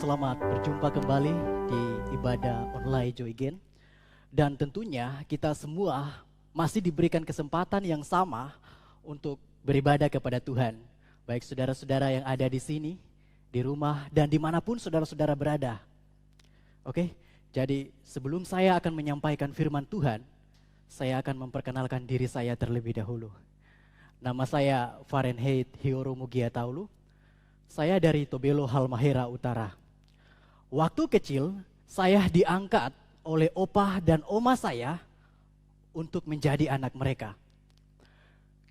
Selamat berjumpa kembali di ibadah online Joy Again. Dan tentunya kita semua masih diberikan kesempatan yang sama untuk beribadah kepada Tuhan. Baik saudara-saudara yang ada di sini, di rumah, dan dimanapun saudara-saudara berada. Oke, jadi sebelum saya akan menyampaikan firman Tuhan, saya akan memperkenalkan diri saya terlebih dahulu. Nama saya Fahrenheit Hioro Mugia Taulu. Saya dari Tobelo Halmahera Utara. Waktu kecil, saya diangkat oleh opah dan oma saya untuk menjadi anak mereka.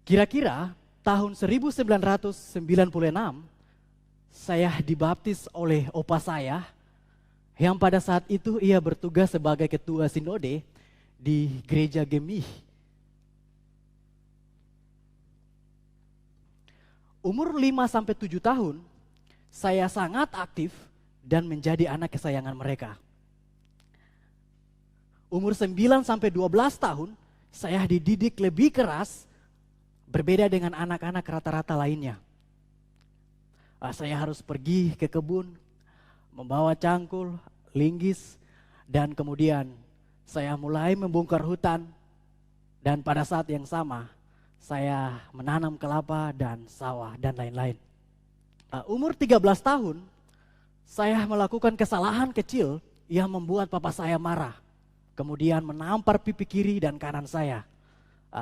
Kira-kira tahun 1996, saya dibaptis oleh opah saya, yang pada saat itu ia bertugas sebagai ketua sinode di gereja Gemih. Umur 5-7 tahun, saya sangat aktif dan menjadi anak kesayangan mereka. Umur 9-12 tahun, saya dididik lebih keras, berbeda dengan anak-anak rata-rata lainnya. Saya harus pergi ke kebun, membawa cangkul, linggis, dan kemudian saya mulai membongkar hutan, dan pada saat yang sama, saya menanam kelapa dan sawah dan lain-lain. Umur 13 tahun, saya melakukan kesalahan kecil yang membuat papa saya marah. Kemudian menampar pipi kiri dan kanan saya.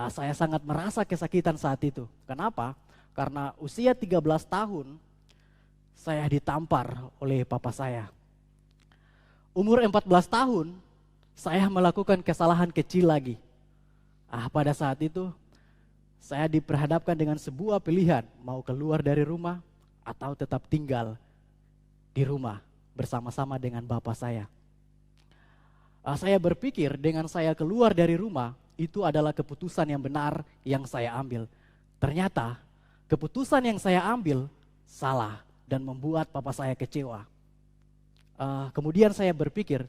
Saya sangat merasa kesakitan saat itu. Kenapa? Karena usia 13 tahun, saya ditampar oleh papa saya. Umur 14 tahun, saya melakukan kesalahan kecil lagi. Pada saat itu, saya diperhadapkan dengan sebuah pilihan, mau keluar dari rumah atau tetap tinggal di rumah bersama-sama dengan bapak saya. Saya berpikir dengan saya keluar dari rumah itu adalah keputusan yang benar yang saya ambil. Ternyata keputusan yang saya ambil salah dan membuat papa saya kecewa. Kemudian saya berpikir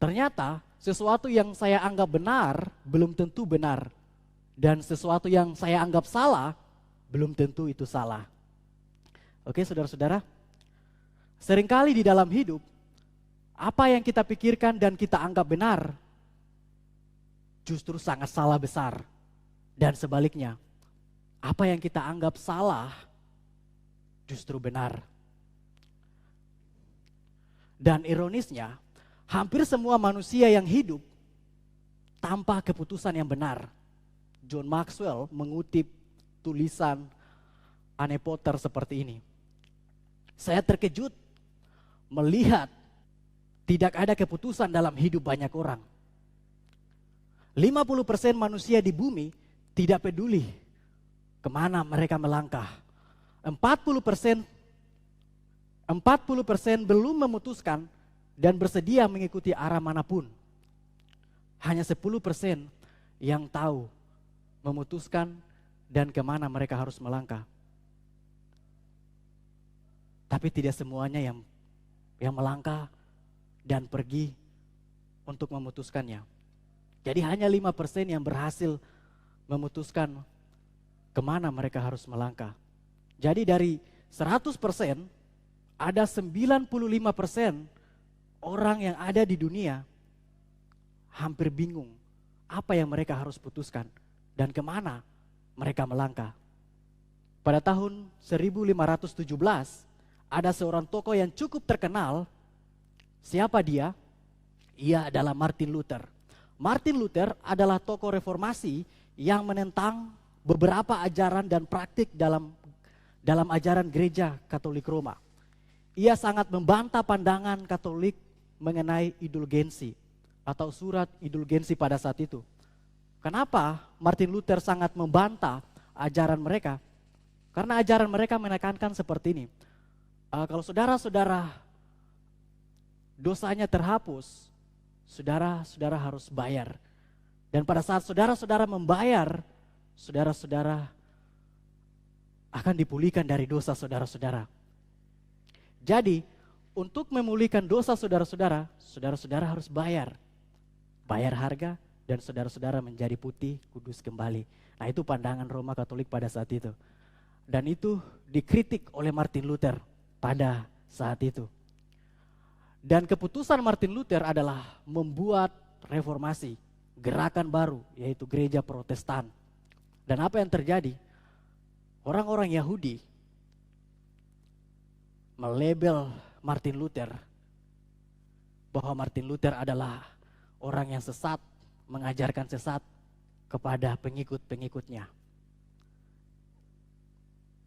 ternyata sesuatu yang saya anggap benar belum tentu benar, dan sesuatu yang saya anggap salah belum tentu itu salah. Oke, saudara-saudara. Seringkali di dalam hidup, apa yang kita pikirkan dan kita anggap benar, justru sangat salah besar. Dan sebaliknya, apa yang kita anggap salah, justru benar. Dan ironisnya, hampir semua manusia yang hidup tanpa keputusan yang benar. John Maxwell mengutip tulisan Anne Potter seperti ini. Saya terkejut melihat tidak ada keputusan dalam hidup banyak orang. 50% manusia di bumi tidak peduli kemana mereka melangkah. 40% belum memutuskan dan bersedia mengikuti arah manapun. Hanya 10% yang tahu, memutuskan, dan kemana mereka harus melangkah. Tapi tidak semuanya yang melangkah dan pergi untuk memutuskannya. Jadi hanya 5% yang berhasil memutuskan kemana mereka harus melangkah. Jadi dari 100%, ada 95% orang yang ada di dunia hampir bingung apa yang mereka harus putuskan dan kemana mereka melangkah. Pada tahun 1517, ada seorang tokoh yang cukup terkenal. Siapa dia? Ia adalah Martin Luther. Martin Luther adalah tokoh reformasi yang menentang beberapa ajaran dan praktik dalam ajaran gereja Katolik Roma. Ia sangat membantah pandangan Katolik mengenai indulgensi atau surat indulgensi pada saat itu. Kenapa Martin Luther sangat membantah ajaran mereka? Karena ajaran mereka menekankan seperti ini. Kalau saudara-saudara dosanya terhapus, saudara-saudara harus bayar. Dan pada saat saudara-saudara membayar, saudara-saudara akan dipulihkan dari dosa saudara-saudara. Jadi, untuk memulihkan dosa saudara-saudara, saudara-saudara harus bayar. Bayar harga dan saudara-saudara menjadi putih, kudus kembali. Nah, itu pandangan Roma Katolik pada saat itu. Dan itu dikritik oleh Martin Luther pada saat itu. Dan keputusan Martin Luther adalah membuat reformasi, gerakan baru, yaitu gereja Protestan. Dan apa yang terjadi? Orang-orang Yahudi melabel Martin Luther bahwa Martin Luther adalah orang yang sesat, mengajarkan sesat kepada pengikut-pengikutnya.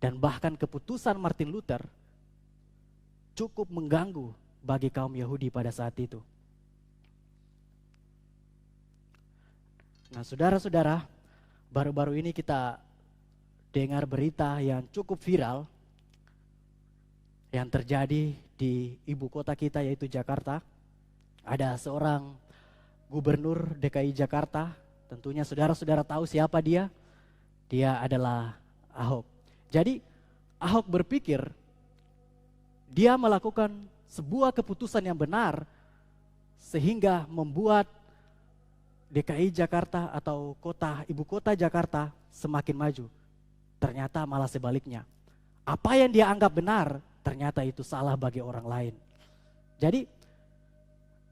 Dan bahkan keputusan Martin Luther cukup mengganggu bagi kaum Yahudi pada saat itu. Nah, saudara-saudara, baru-baru ini kita dengar berita yang cukup viral yang terjadi di ibu kota kita, yaitu Jakarta. Ada seorang gubernur DKI Jakarta, tentunya saudara-saudara tahu siapa dia. Dia adalah Ahok. Jadi Ahok berpikir dia melakukan sebuah keputusan yang benar sehingga membuat DKI Jakarta atau ibu kota Jakarta semakin maju. Ternyata malah sebaliknya. Apa yang dia anggap benar, ternyata itu salah bagi orang lain. Jadi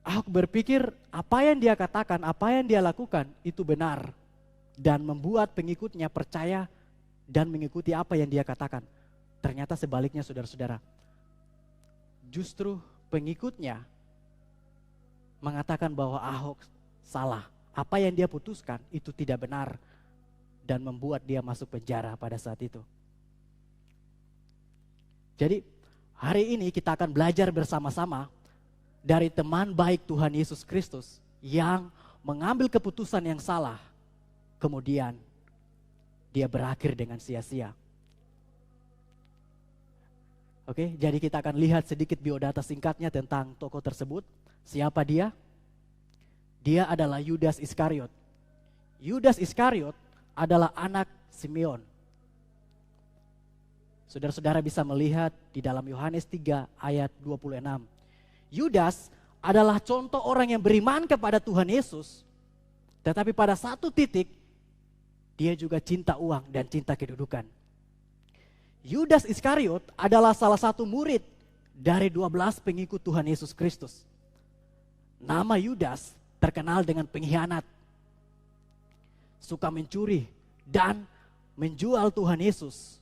Ahok berpikir apa yang dia katakan, apa yang dia lakukan itu benar. Dan membuat pengikutnya percaya dan mengikuti apa yang dia katakan. Ternyata sebaliknya, saudara-saudara. Justru pengikutnya mengatakan bahwa Ahok salah. Apa yang dia putuskan itu tidak benar. Dan membuat dia masuk penjara pada saat itu. Jadi hari ini kita akan belajar bersama-sama dari teman baik Tuhan Yesus Kristus yang mengambil keputusan yang salah, kemudian dia berakhir dengan sia-sia. Oke, jadi kita akan lihat sedikit biodata singkatnya tentang tokoh tersebut. Siapa dia? Dia adalah Yudas Iskariot. Yudas Iskariot adalah anak Simeon. Saudara-saudara bisa melihat di dalam Yohanes 3 ayat 26. Yudas adalah contoh orang yang beriman kepada Tuhan Yesus, tetapi pada satu titik dia juga cinta uang dan cinta kedudukan. Yudas Iskariot adalah salah satu murid dari 12 pengikut Tuhan Yesus Kristus. Nama Yudas terkenal dengan pengkhianat, suka mencuri dan menjual Tuhan Yesus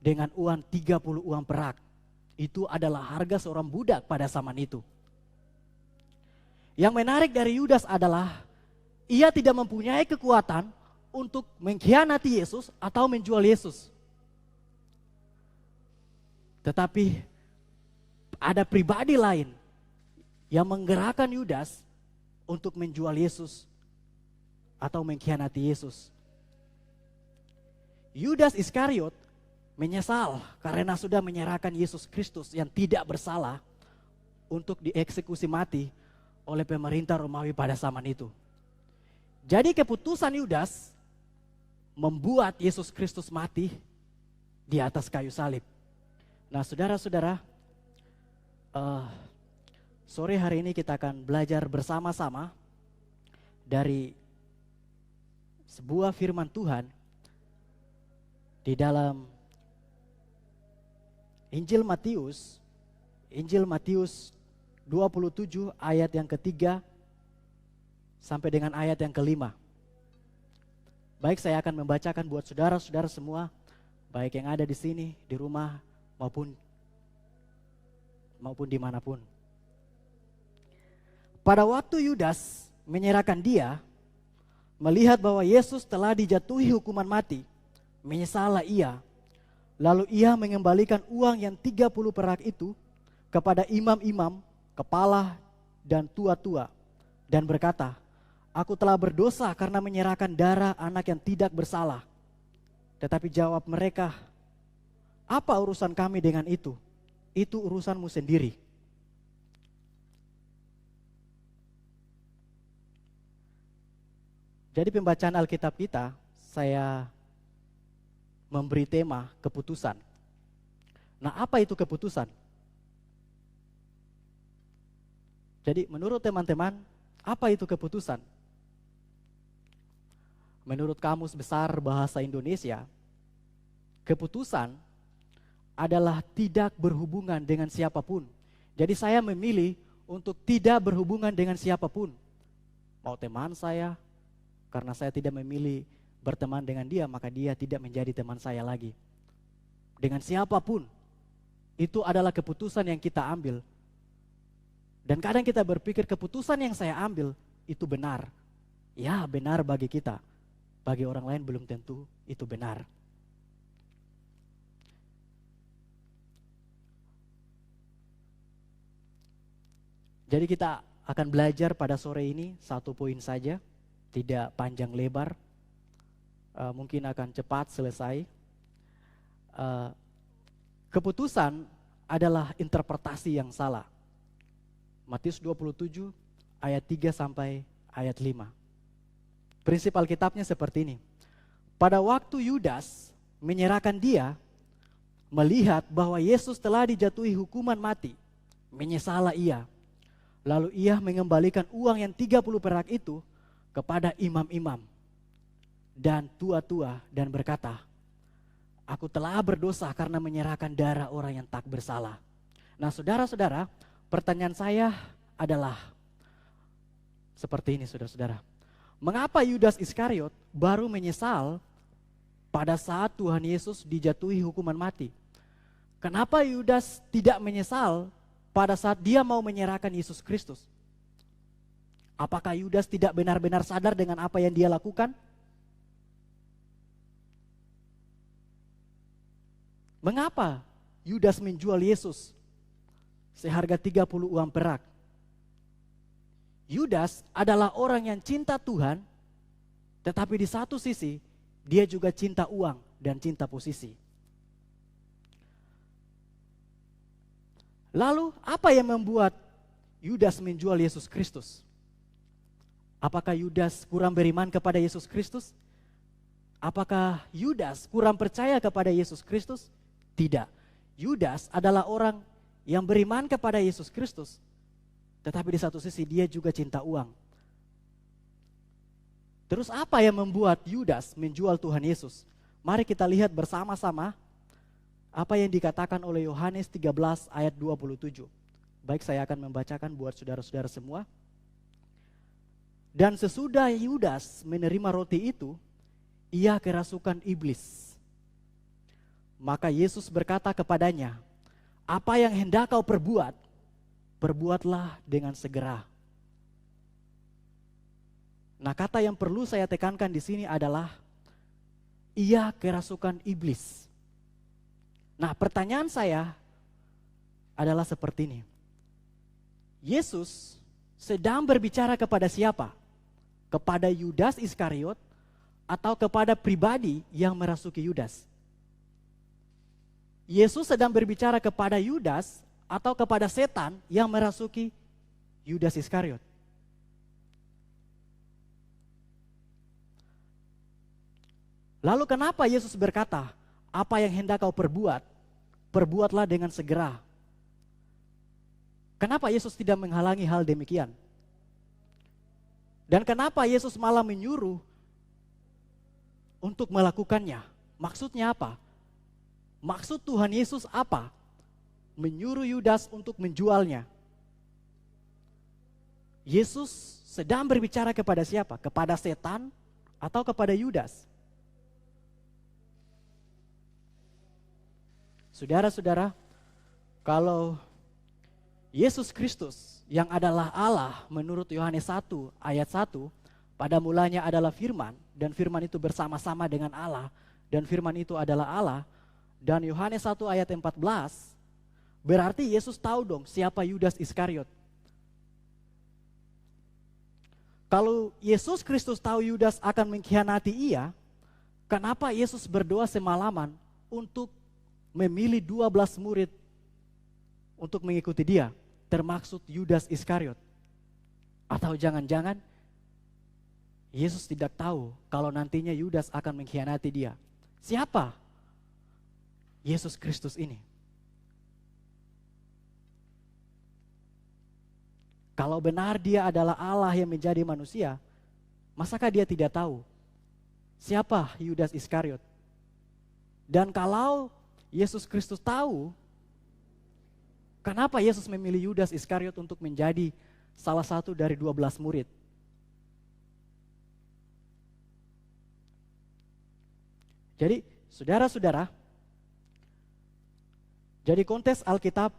dengan uang 30 uang perak. Itu adalah harga seorang budak pada zaman itu. Yang menarik dari Yudas adalah ia tidak mempunyai kekuatan untuk mengkhianati Yesus atau menjual Yesus. Tetapi ada pribadi lain yang menggerakkan Yudas untuk menjual Yesus atau mengkhianati Yesus. Yudas Iskariot menyesal karena sudah menyerahkan Yesus Kristus yang tidak bersalah untuk dieksekusi mati oleh pemerintah Romawi pada zaman itu. Jadi keputusan Yudas membuat Yesus Kristus mati di atas kayu salib. Nah, saudara-saudara, sore hari ini kita akan belajar bersama-sama dari sebuah firman Tuhan di dalam Injil Matius 27 ayat yang ketiga sampai dengan ayat yang kelima. Baik, saya akan membacakan buat saudara-saudara semua, baik yang ada di sini, di rumah, maupun dimanapun. Pada waktu Yudas menyerahkan dia, melihat bahwa Yesus telah dijatuhi hukuman mati, menyesallah ia. Lalu ia mengembalikan uang yang 30 perak itu kepada imam-imam, kepala dan tua-tua, dan berkata, "Aku telah berdosa karena menyerahkan darah anak yang tidak bersalah." Tetapi jawab mereka, "Apa urusan kami dengan itu? Itu urusanmu sendiri." Jadi pembacaan Alkitab kita, saya memberi tema keputusan. Nah, apa itu keputusan? Jadi menurut teman-teman, apa itu keputusan? Menurut Kamus Besar Bahasa Indonesia, keputusan adalah tidak berhubungan dengan siapapun. Jadi saya memilih untuk tidak berhubungan dengan siapapun. Mau teman saya, karena saya tidak memilih berteman dengan dia, maka dia tidak menjadi teman saya lagi. Dengan siapapun, itu adalah keputusan yang kita ambil. Dan kadang kita berpikir keputusan yang saya ambil itu benar. Ya, benar bagi kita. Bagi orang lain belum tentu itu benar. Jadi kita akan belajar pada sore ini satu poin saja, tidak panjang lebar, mungkin akan cepat selesai. Keputusan adalah interpretasi yang salah. Matius 27 ayat 3 sampai ayat 5. Prinsip Alkitabnya seperti ini. Pada waktu Yudas menyerahkan dia, melihat bahwa Yesus telah dijatuhi hukuman mati, menyesallah ia. Lalu ia mengembalikan uang yang 30 perak itu kepada imam-imam dan tua-tua dan berkata, aku telah berdosa karena menyerahkan darah orang yang tak bersalah. Nah saudara-saudara, pertanyaan saya adalah seperti ini saudara-saudara. Mengapa Yudas Iskariot baru menyesal pada saat Tuhan Yesus dijatuhi hukuman mati? Kenapa Yudas tidak menyesal pada saat dia mau menyerahkan Yesus Kristus? Apakah Yudas tidak benar-benar sadar dengan apa yang dia lakukan? Mengapa Yudas menjual Yesus seharga 30 uang perak? Yudas adalah orang yang cinta Tuhan, tetapi di satu sisi dia juga cinta uang dan cinta posisi. Lalu apa yang membuat Yudas menjual Yesus Kristus? Apakah Yudas kurang beriman kepada Yesus Kristus? Apakah Yudas kurang percaya kepada Yesus Kristus? Tidak. Yudas adalah orang yang beriman kepada Yesus Kristus, tetapi di satu sisi dia juga cinta uang. Terus apa yang membuat Yudas menjual Tuhan Yesus? Mari kita lihat bersama-sama apa yang dikatakan oleh Yohanes 13 ayat 27. Baik, saya akan membacakan buat saudara-saudara semua. Dan sesudah Yudas menerima roti itu, ia kerasukan iblis. Maka Yesus berkata kepadanya, apa yang hendak kau perbuat, perbuatlah dengan segera. Nah, kata yang perlu saya tekankan di sini adalah ia kerasukan iblis. Nah, pertanyaan saya adalah seperti ini. Yesus sedang berbicara kepada siapa? Kepada Yudas Iskariot atau kepada pribadi yang merasuki Yudas? Yesus sedang berbicara kepada Yudas atau kepada setan yang merasuki Yudas Iskariot? Lalu kenapa Yesus berkata, apa yang hendak kau perbuat, perbuatlah dengan segera? Kenapa Yesus tidak menghalangi hal demikian? Dan kenapa Yesus malah menyuruh untuk melakukannya? Maksudnya apa? Maksud Tuhan Yesus apa? Menyuruh Yudas untuk menjualnya. Yesus sedang berbicara kepada siapa? Kepada setan atau kepada Yudas? Saudara-saudara, kalau Yesus Kristus yang adalah Allah menurut Yohanes 1 ayat 1, pada mulanya adalah firman, dan firman itu bersama-sama dengan Allah, dan firman itu adalah Allah, dan Yohanes 1 ayat 14, berarti Yesus tahu dong siapa Yudas Iskariot. Kalau Yesus Kristus tahu Yudas akan mengkhianati ia, kenapa Yesus berdoa semalaman untuk memilih 12 murid untuk mengikuti dia, termaksud Yudas Iskariot? Atau jangan-jangan Yesus tidak tahu kalau nantinya Yudas akan mengkhianati dia? Siapa Yesus Kristus ini? Kalau benar dia adalah Allah yang menjadi manusia, masakah dia tidak tahu siapa Yudas Iskariot? Dan kalau Yesus Kristus tahu kenapa Yesus memilih Yudas Iskariot untuk menjadi salah satu dari 12 murid. Jadi, saudara-saudara, jadi konteks Alkitab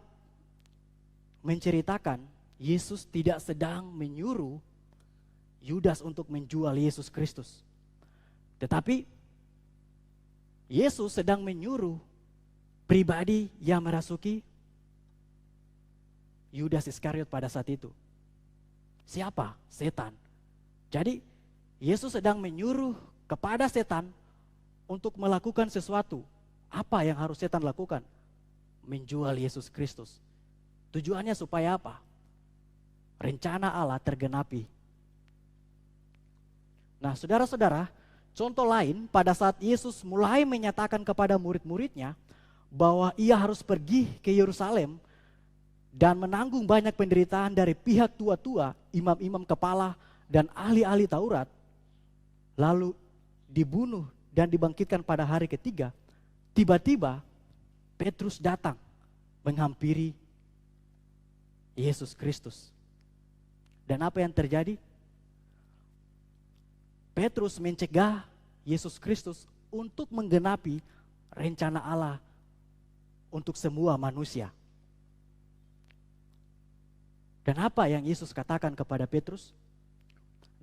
menceritakan Yesus tidak sedang menyuruh Yudas untuk menjual Yesus Kristus. Tetapi Yesus sedang menyuruh pribadi yang merasuki Yudas Iskariot pada saat itu. Siapa? Setan. Jadi Yesus sedang menyuruh kepada setan untuk melakukan sesuatu. Apa yang harus setan lakukan? Menjual Yesus Kristus. Tujuannya supaya apa? Rencana Allah tergenapi. Nah, saudara-saudara, contoh lain pada saat Yesus mulai menyatakan kepada murid-muridnya bahwa ia harus pergi ke Yerusalem dan menanggung banyak penderitaan dari pihak tua-tua, imam-imam kepala, dan ahli-ahli Taurat, lalu dibunuh dan dibangkitkan pada hari ketiga, tiba-tiba Petrus datang menghampiri Yesus Kristus. Dan apa yang terjadi? Petrus mencegah Yesus Kristus untuk menggenapi rencana Allah untuk semua manusia. Dan apa yang Yesus katakan kepada Petrus?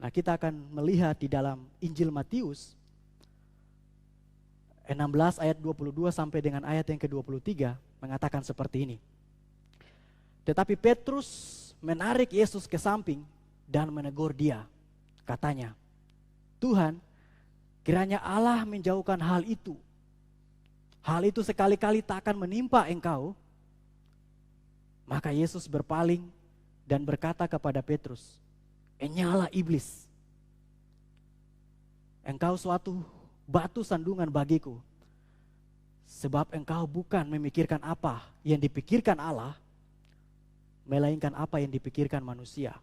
Nah, kita akan melihat di dalam Injil Matius 16 ayat 22 sampai dengan ayat yang ke-23 mengatakan seperti ini. Tetapi Petrus menarik Yesus ke samping dan menegur dia. Katanya, Tuhan, kiranya Allah menjauhkan hal itu. Hal itu sekali-kali tak akan menimpa engkau. Maka Yesus berpaling dan berkata kepada Petrus, "Enyala iblis, engkau suatu batu sandungan bagiku, sebab engkau bukan memikirkan apa yang dipikirkan Allah, melainkan apa yang dipikirkan manusia."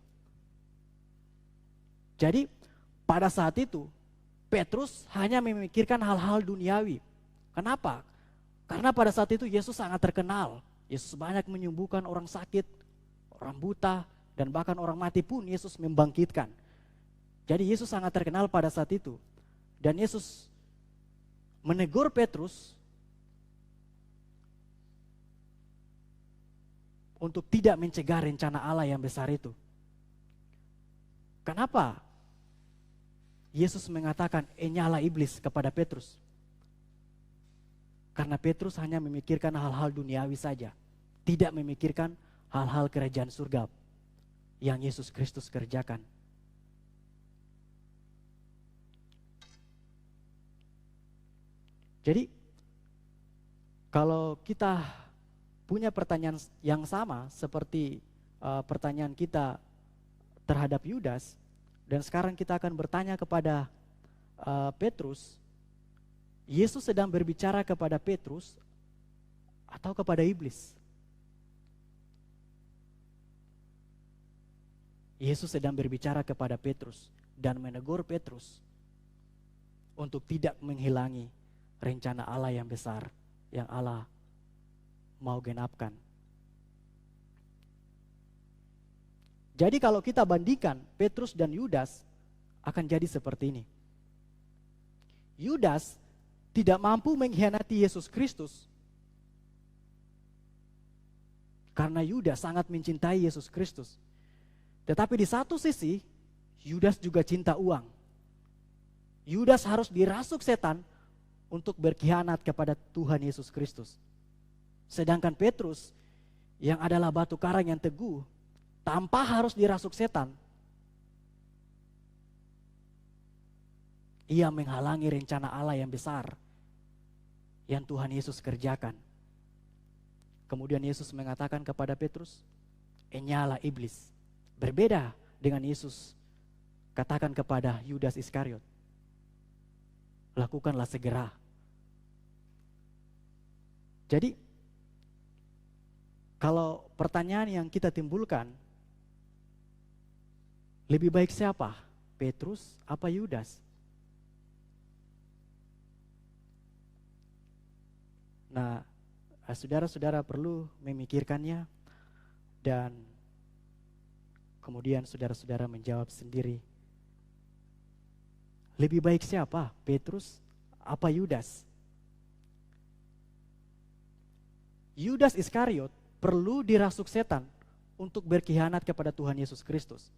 Jadi pada saat itu Petrus hanya memikirkan hal-hal duniawi. Kenapa? Karena pada saat itu Yesus sangat terkenal. Yesus banyak menyembuhkan orang sakit, orang buta, dan bahkan orang mati pun Yesus membangkitkan. Jadi Yesus sangat terkenal pada saat itu. Dan Yesus menegur Petrus untuk tidak mencegah rencana Allah yang besar itu. Kenapa Yesus mengatakan enyala iblis kepada Petrus? Karena Petrus hanya memikirkan hal-hal duniawi saja, tidak memikirkan hal-hal kerajaan surga yang Yesus Kristus kerjakan. Jadi kalau kita punya pertanyaan yang sama seperti pertanyaan kita terhadap Yudas, dan sekarang kita akan bertanya kepada Petrus, Yesus sedang berbicara kepada Petrus atau kepada iblis? Yesus sedang berbicara kepada Petrus dan menegur Petrus untuk tidak menghilangi rencana Allah yang besar yang Allah mau genapkan. Jadi kalau kita bandingkan Petrus dan Yudas akan jadi seperti ini. Yudas tidak mampu mengkhianati Yesus Kristus karena Yudas sangat mencintai Yesus Kristus. Tetapi di satu sisi Yudas juga cinta uang. Yudas harus dirasuk setan untuk berkhianat kepada Tuhan Yesus Kristus. Sedangkan Petrus yang adalah batu karang yang teguh, tanpa harus dirasuk setan, ia menghalangi rencana Allah yang besar yang Tuhan Yesus kerjakan. Kemudian Yesus mengatakan kepada Petrus, enyala iblis. Berbeda dengan Yesus katakan kepada Yudas Iskariot, lakukanlah segera. Jadi kalau pertanyaan yang kita timbulkan, lebih baik siapa? Petrus apa Yudas? Nah, Saudara-saudara perlu memikirkannya dan kemudian saudara-saudara menjawab sendiri. Lebih baik siapa? Petrus apa Yudas? Yudas Iskariot perlu dirasuk setan untuk berkhianat kepada Tuhan Yesus Kristus.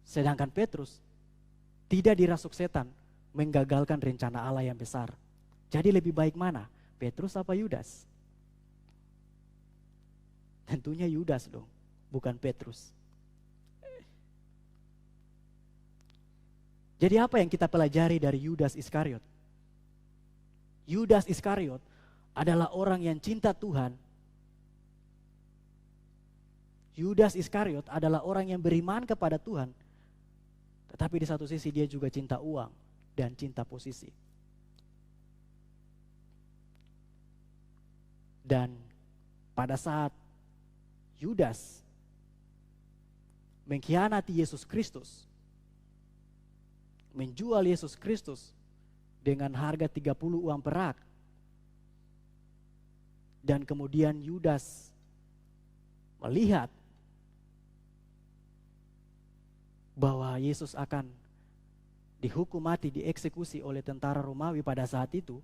Sedangkan Petrus tidak dirasuk setan menggagalkan rencana Allah yang besar. Jadi lebih baik mana? Petrus apa Yudas? Tentunya Yudas dong, bukan Petrus. Jadi apa yang kita pelajari dari Yudas Iskariot? Yudas Iskariot adalah orang yang cinta Tuhan. Yudas Iskariot adalah orang yang beriman kepada Tuhan. Tetapi di satu sisi dia juga cinta uang dan cinta posisi. Dan pada saat Yudas mengkhianati Yesus Kristus, menjual Yesus Kristus dengan harga 30 uang perak, dan kemudian Yudas melihat bahwa Yesus akan dihukum mati, dieksekusi oleh tentara Romawi pada saat itu,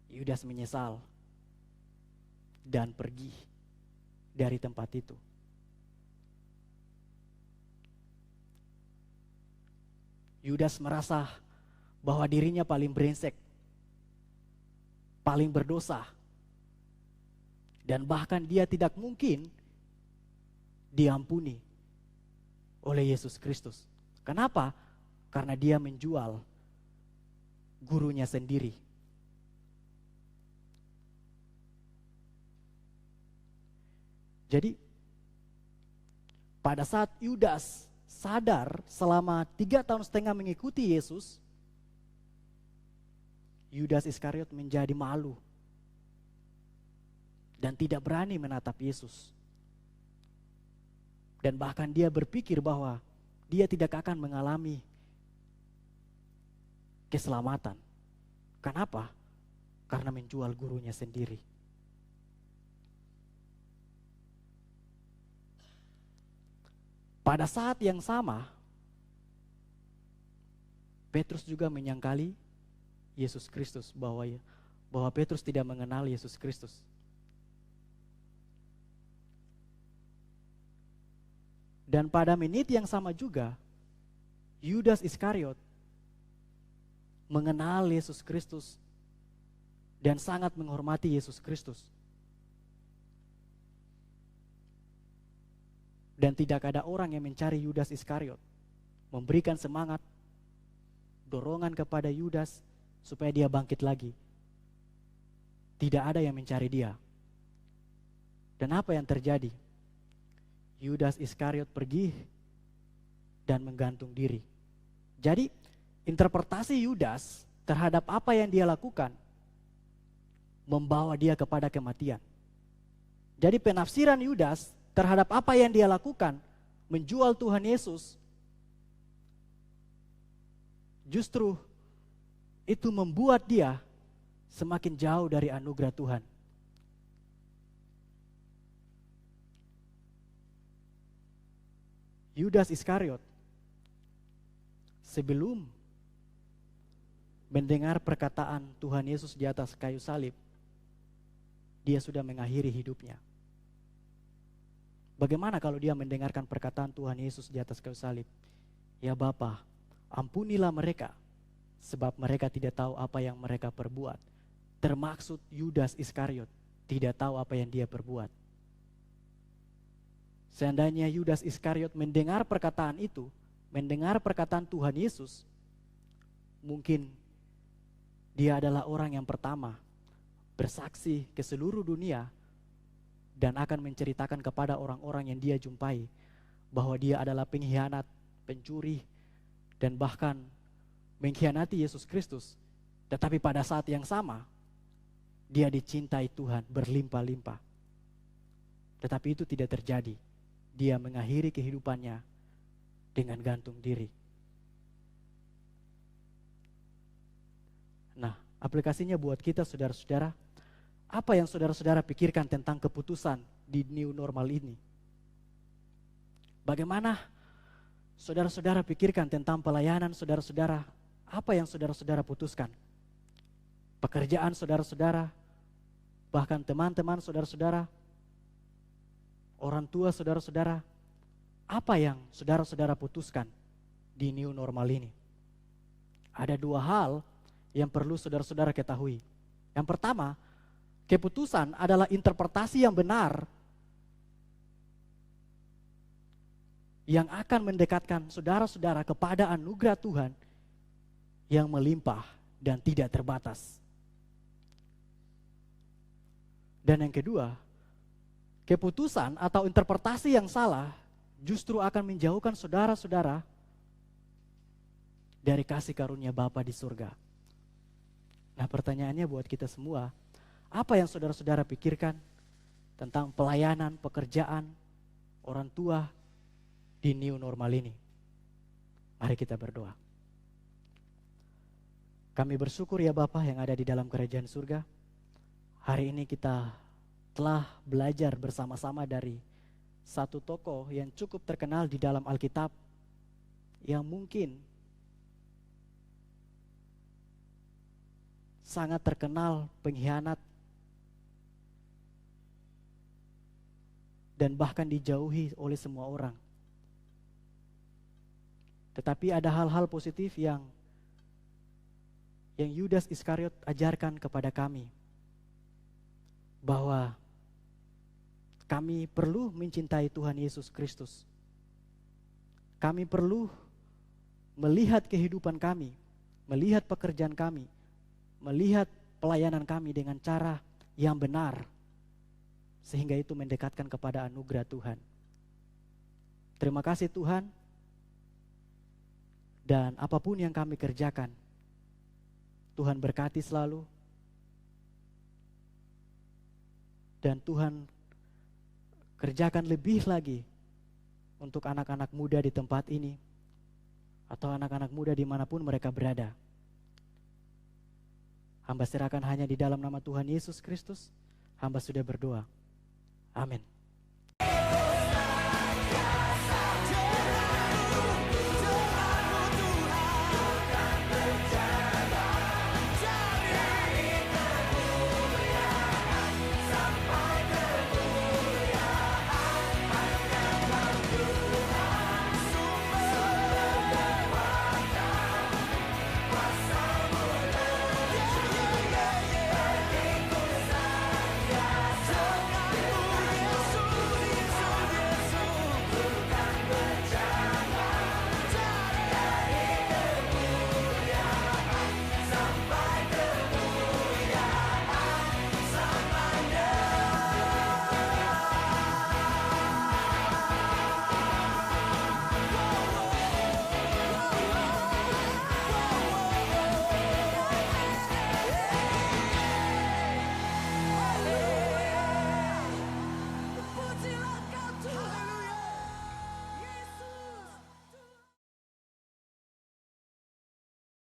Yudas menyesal dan pergi dari tempat itu. Yudas merasa bahwa dirinya paling brengsek, paling berdosa, dan bahkan dia tidak mungkin diampuni oleh Yesus Kristus. Kenapa? Karena dia menjual gurunya sendiri. Jadi pada saat Yudas sadar selama 3,5 tahun mengikuti Yesus, Yudas Iskariot menjadi malu dan tidak berani menatap Yesus. Dan bahkan dia berpikir bahwa dia tidak akan mengalami keselamatan. Kenapa? Karena menjual gurunya sendiri. Pada saat yang sama, Petrus juga menyangkali Yesus Kristus, bahwa Petrus tidak mengenal Yesus Kristus. Dan pada menit yang sama juga, Yudas Iskariot mengenal Yesus Kristus dan sangat menghormati Yesus Kristus. Dan tidak ada orang yang mencari Yudas Iskariot, memberikan semangat, dorongan kepada Yudas supaya dia bangkit lagi. Tidak ada yang mencari dia. Dan apa yang terjadi? Yudas Iskariot pergi dan menggantung diri. Jadi interpretasi Yudas terhadap apa yang dia lakukan membawa dia kepada kematian. Jadi penafsiran Yudas terhadap apa yang dia lakukan, menjual Tuhan Yesus, justru itu membuat dia semakin jauh dari anugerah Tuhan. Yudas Iskariot sebelum mendengar perkataan Tuhan Yesus di atas kayu salib, dia sudah mengakhiri hidupnya. Bagaimana kalau dia mendengarkan perkataan Tuhan Yesus di atas kayu salib? Ya Bapa, ampunilah mereka, sebab mereka tidak tahu apa yang mereka perbuat. Termaksud Yudas Iskariot tidak tahu apa yang dia perbuat. Seandainya Yudas Iskariot mendengar perkataan itu, mendengar perkataan Tuhan Yesus, mungkin dia adalah orang yang pertama bersaksi ke seluruh dunia dan akan menceritakan kepada orang-orang yang dia jumpai bahwa dia adalah pengkhianat, pencuri, dan bahkan mengkhianati Yesus Kristus. Tetapi pada saat yang sama, dia dicintai Tuhan berlimpah-limpah. Tetapi itu tidak terjadi. Dia mengakhiri kehidupannya dengan gantung diri. Nah, aplikasinya buat kita saudara-saudara, Apa yang saudara-saudara pikirkan tentang keputusan di new normal ini? Bagaimana saudara-saudara pikirkan tentang pelayanan saudara-saudara? Apa yang saudara-saudara putuskan? Pekerjaan saudara-saudara, bahkan teman-teman saudara-saudara, orang tua saudara-saudara, apa yang saudara-saudara putuskan di new normal ini? Ada dua hal yang perlu saudara-saudara ketahui. Yang pertama, keputusan adalah interpretasi yang benar yang akan mendekatkan saudara-saudara kepada anugerah Tuhan yang melimpah dan tidak terbatas. Dan yang kedua, keputusan atau interpretasi yang salah justru akan menjauhkan saudara-saudara dari kasih karunia Bapa di surga. Nah, pertanyaannya buat kita semua, apa yang saudara-saudara pikirkan tentang pelayanan, pekerjaan, orang tua di new normal ini? Mari kita berdoa. Kami bersyukur ya Bapa yang ada di dalam kerajaan surga. Hari ini kita telah belajar bersama-sama dari satu tokoh yang cukup terkenal di dalam Alkitab, yang mungkin sangat terkenal pengkhianat dan bahkan dijauhi oleh semua orang. Tetapi ada hal-hal positif yang Yudas Iskariot ajarkan kepada kami, bahwa kami perlu mencintai Tuhan Yesus Kristus. Kami perlu melihat kehidupan kami, melihat pekerjaan kami, melihat pelayanan kami dengan cara yang benar, sehingga itu mendekatkan kepada anugerah Tuhan. Terima kasih Tuhan, dan apapun yang kami kerjakan, Tuhan berkati selalu, dan Tuhan kerjakan lebih lagi untuk anak-anak muda di tempat ini, atau anak-anak muda dimanapun mereka berada. Hamba serahkan hanya di dalam nama Tuhan Yesus Kristus, hamba sudah berdoa. Amin.